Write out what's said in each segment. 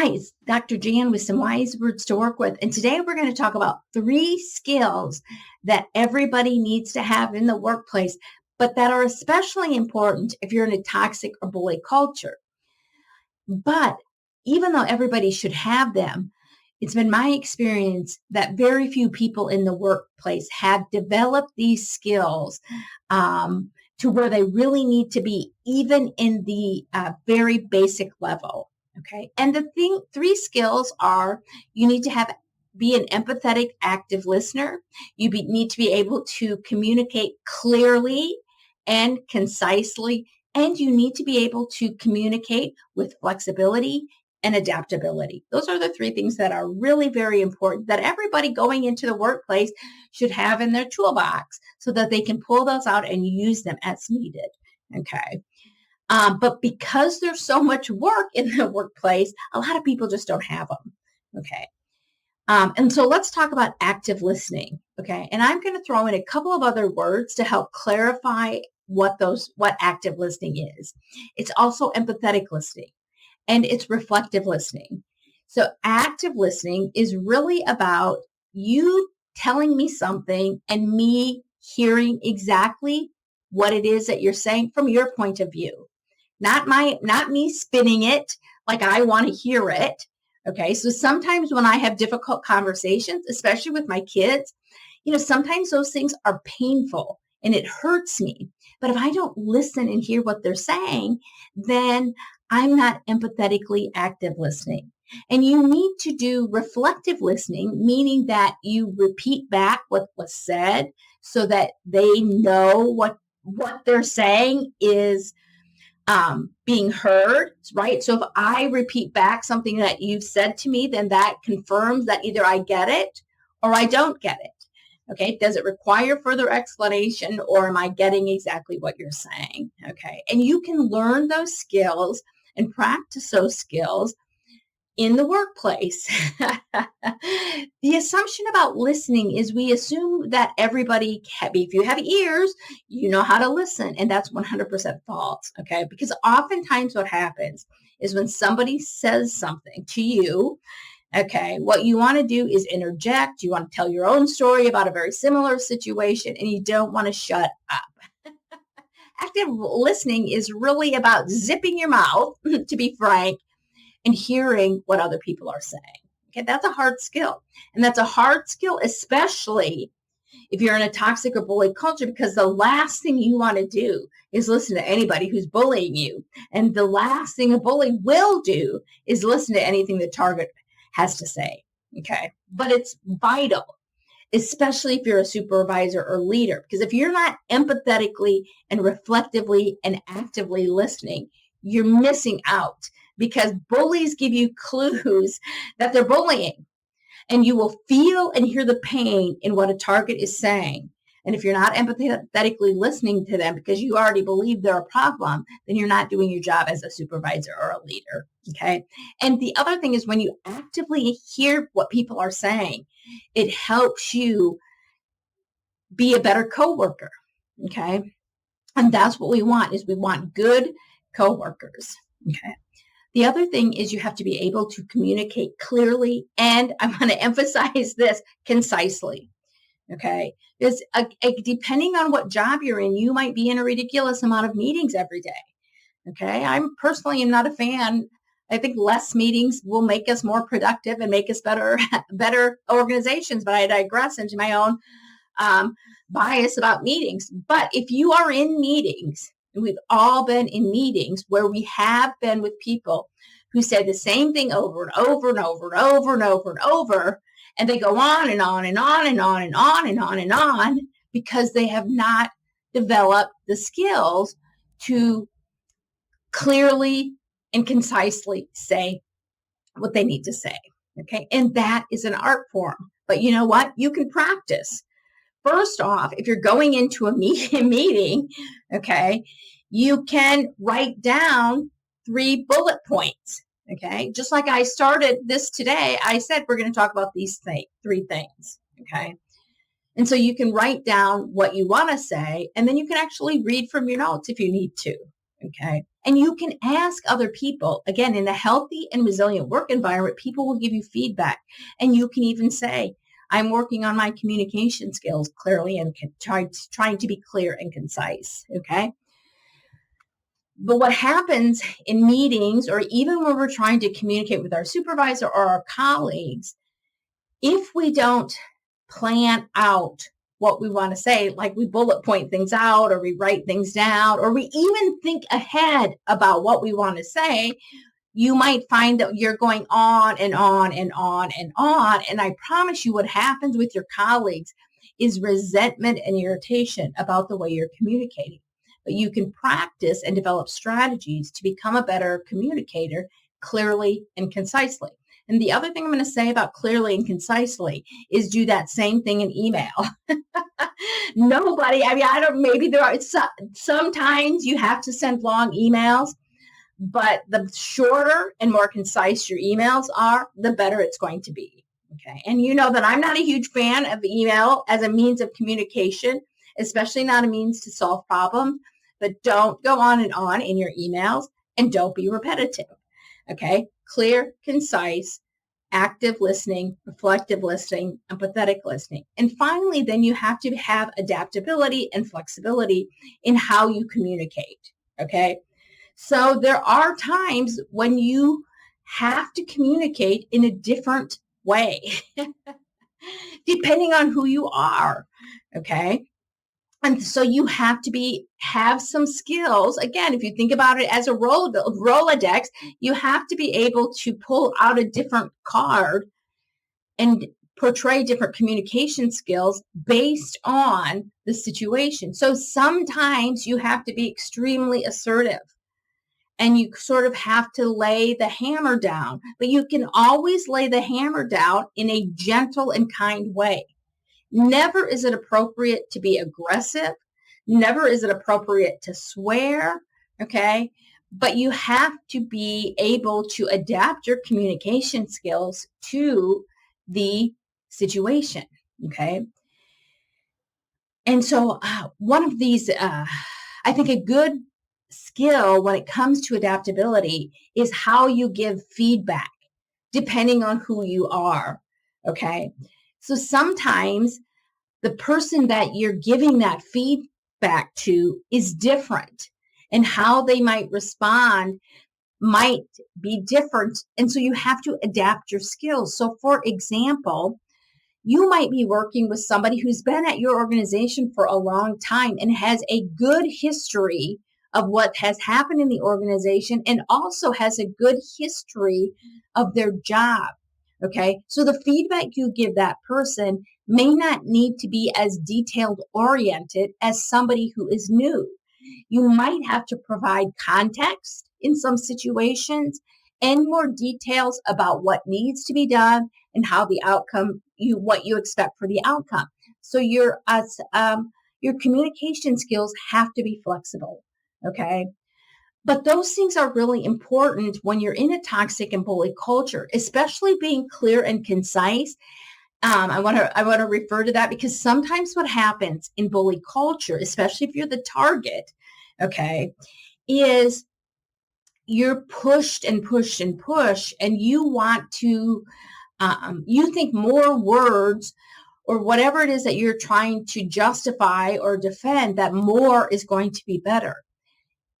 Hi, it's Dr. Jan with some wise words to work with. And today we're going to talk about 3 skills that everybody needs to have in the workplace, but that are especially important if you're in a toxic or bully culture. But even though everybody should have them, it's been my experience that very few people in the workplace have developed these skills to where they really need to be, even in the very basic level. Okay. And the 3 skills are: you need to be an empathetic, active listener. You need to be able to communicate clearly and concisely, and you need to be able to communicate with flexibility and adaptability. Those are the 3 things that are really very important that everybody going into the workplace should have in their toolbox so that they can pull those out and use them as needed. Okay. But because there's so much work in the workplace, a lot of people just don't have them. Okay. And so let's talk about active listening. Okay. And I'm going to throw in a couple of other words to help clarify what active listening is. It's also empathetic listening, and it's reflective listening. So active listening is really about you telling me something and me hearing exactly what it is that you're saying from your point of view. Not me spinning it like I want to hear it. Okay. So sometimes when I have difficult conversations, especially with my kids, sometimes those things are painful and it hurts me. But if I don't listen and hear what they're saying, then I'm not empathetically active listening. And you need to do reflective listening, meaning that you repeat back what was said so that they know what they're saying is being heard, right? So if I repeat back something that you've said to me, then that confirms that either I get it or I don't get it. Okay. Does it require further explanation, or am I getting exactly what you're saying? Okay. And you can learn those skills and practice those skills in the workplace. The assumption about listening is we assume that everybody, if you have ears, you know how to listen. And that's 100% false. Okay. Because oftentimes what happens is when somebody says something to you, okay, what you want to do is interject. You want to tell your own story about a very similar situation, and you don't want to shut up. Active listening is really about zipping your mouth, to be frank, and hearing what other people are saying. Okay, that's a hard skill. And that's a hard skill, especially if you're in a toxic or bully culture, because the last thing you want to do is listen to anybody who's bullying you. And the last thing a bully will do is listen to anything the target has to say. Okay, but it's vital, especially if you're a supervisor or leader, because if you're not empathetically and reflectively and actively listening, you're missing out, because bullies give you clues that they're bullying, and you will feel and hear the pain in what a target is saying. And if you're not empathetically listening to them because you already believe they're a problem, then you're not doing your job as a supervisor or a leader. Okay. And the other thing is, when you actively hear what people are saying, it helps you be a better coworker. Okay. And that's what we want, is we want good coworkers. Okay. The other thing is you have to be able to communicate clearly, and I want to emphasize this, concisely. Okay. Because depending on what job you're in, you might be in a ridiculous amount of meetings every day. Okay. I'm personally am not a fan. I think less meetings will make us more productive and make us better organizations. But I digress into my own bias about meetings. But if you are in meetings, and we've all been in meetings where we have been with people who say the same thing over and over and over and over and over and over, and they go on and on and on and on and on and on and on, because they have not developed the skills to clearly and concisely say what they need to say. Okay. And that is an art form. But you know what? You can practice. First off, if you're going into a meeting, okay, you can write down 3 bullet points. Okay. Just like I started this today, I said we're going to talk about these 3 things. Okay. And so you can write down what you want to say, and then you can actually read from your notes if you need to. Okay. And you can ask other people, again, in a healthy and resilient work environment, people will give you feedback. And you can even say, I'm working on my communication skills clearly and trying to be clear and concise. Okay. But what happens in meetings, or even when we're trying to communicate with our supervisor or our colleagues, if we don't plan out what we want to say, like we bullet point things out, or we write things down, or we even think ahead about what we want to say, you might find that you're going on and on and on and on. And I promise you, what happens with your colleagues is resentment and irritation about the way you're communicating. But you can practice and develop strategies to become a better communicator clearly and concisely. And the other thing I'm going to say about clearly and concisely is do that same thing in email. Nobody, maybe there are, sometimes you have to send long emails, but the shorter and more concise your emails are, the better it's going to be. Okay. And you know that I'm not a huge fan of email as a means of communication, especially not a means to solve problems, but don't go on and on in your emails, and don't be repetitive. Okay. Clear, concise, active listening, reflective listening, empathetic listening. And finally, then you have to have adaptability and flexibility in how you communicate. Okay. So there are times when you have to communicate in a different way, depending on who you are. Okay. And so you have to have some skills. Again, if you think about it as a Rolodex, you have to be able to pull out a different card and portray different communication skills based on the situation. So sometimes you have to be extremely assertive, and you sort of have to lay the hammer down, but you can always lay the hammer down in a gentle and kind way. Never is it appropriate to be aggressive. Never is it appropriate to swear. Okay. But you have to be able to adapt your communication skills to the situation. Okay. And so one of these, I think a good skill when it comes to adaptability is how you give feedback depending on who you are. Okay. So sometimes the person that you're giving that feedback to is different, and how they might respond might be different. And so you have to adapt your skills. So for example, you might be working with somebody who's been at your organization for a long time and has a good history of what has happened in the organization, and also has a good history of their job. Okay. So the feedback you give that person may not need to be as detailed oriented as somebody who is new. You might have to provide context in some situations and more details about what needs to be done and how the outcome, what you expect for the outcome. So your communication skills have to be flexible. Okay. But those things are really important when you're in a toxic and bully culture, especially being clear and concise. I want to refer to that because sometimes what happens in bully culture, especially if you're the target, okay, is you're pushed and pushed and pushed, and you want to, you think more words or whatever it is that you're trying to justify or defend, that more is going to be better.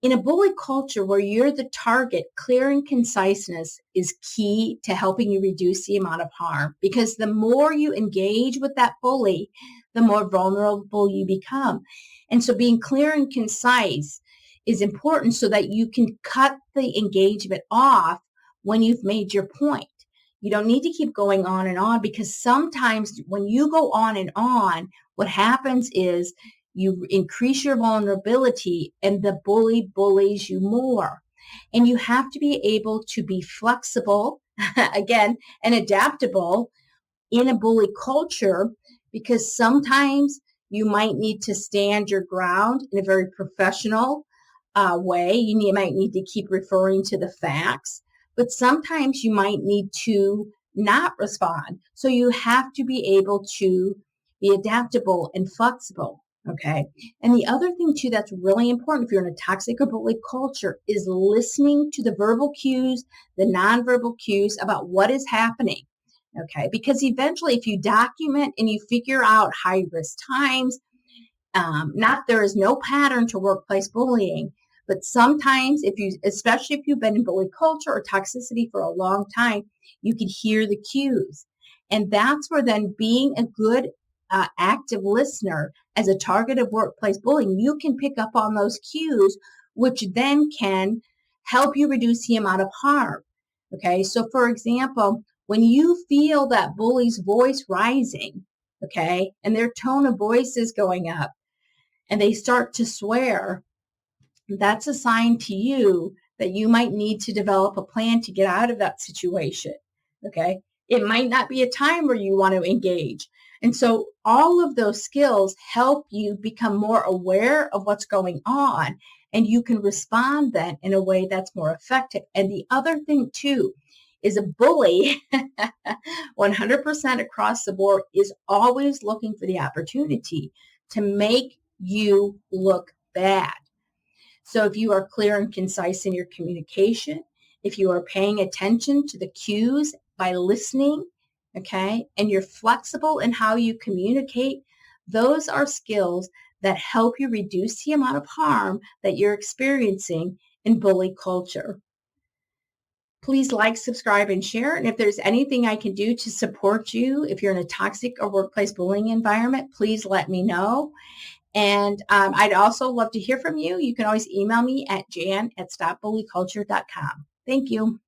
In a bully culture where you're the target, clear and conciseness is key to helping you reduce the amount of harm, because the more you engage with that bully, the more vulnerable you become. And so being clear and concise is important so that you can cut the engagement off when you've made your point. You don't need to keep going on and on, because sometimes when you go on and on, what happens is you increase your vulnerability and the bully bullies you more. And you have to be able to be flexible, again, and adaptable in a bully culture, because sometimes you might need to stand your ground in a very professional way. You might need to keep referring to the facts, but sometimes you might need to not respond. So you have to be able to be adaptable and flexible. Okay. And the other thing too that's really important if you're in a toxic or bully culture is listening to the verbal cues, the nonverbal cues about what is happening. Okay. Because eventually, if you document and you figure out high risk times, not there is no pattern to workplace bullying, but sometimes if you, especially if you've been in bully culture or toxicity for a long time, you can hear the cues. And that's where then being a good active listener as a target of workplace bullying, you can pick up on those cues, which then can help you reduce the amount of harm. Okay. So for example, when you feel that bully's voice rising, okay, and their tone of voice is going up, and they start to swear, that's a sign to you that you might need to develop a plan to get out of that situation. Okay. It might not be a time where you want to engage. And so all of those skills help you become more aware of what's going on, and you can respond then in a way that's more effective. And the other thing too is a bully 100% across the board is always looking for the opportunity to make you look bad. So if you are clear and concise in your communication, if you are paying attention to the cues by listening, okay, and you're flexible in how you communicate, those are skills that help you reduce the amount of harm that you're experiencing in bully culture. Please like, subscribe, and share. And if there's anything I can do to support you, if you're in a toxic or workplace bullying environment, please let me know. And I'd also love to hear from you. You can always email me at jan@stopbullyculture.com. Thank you.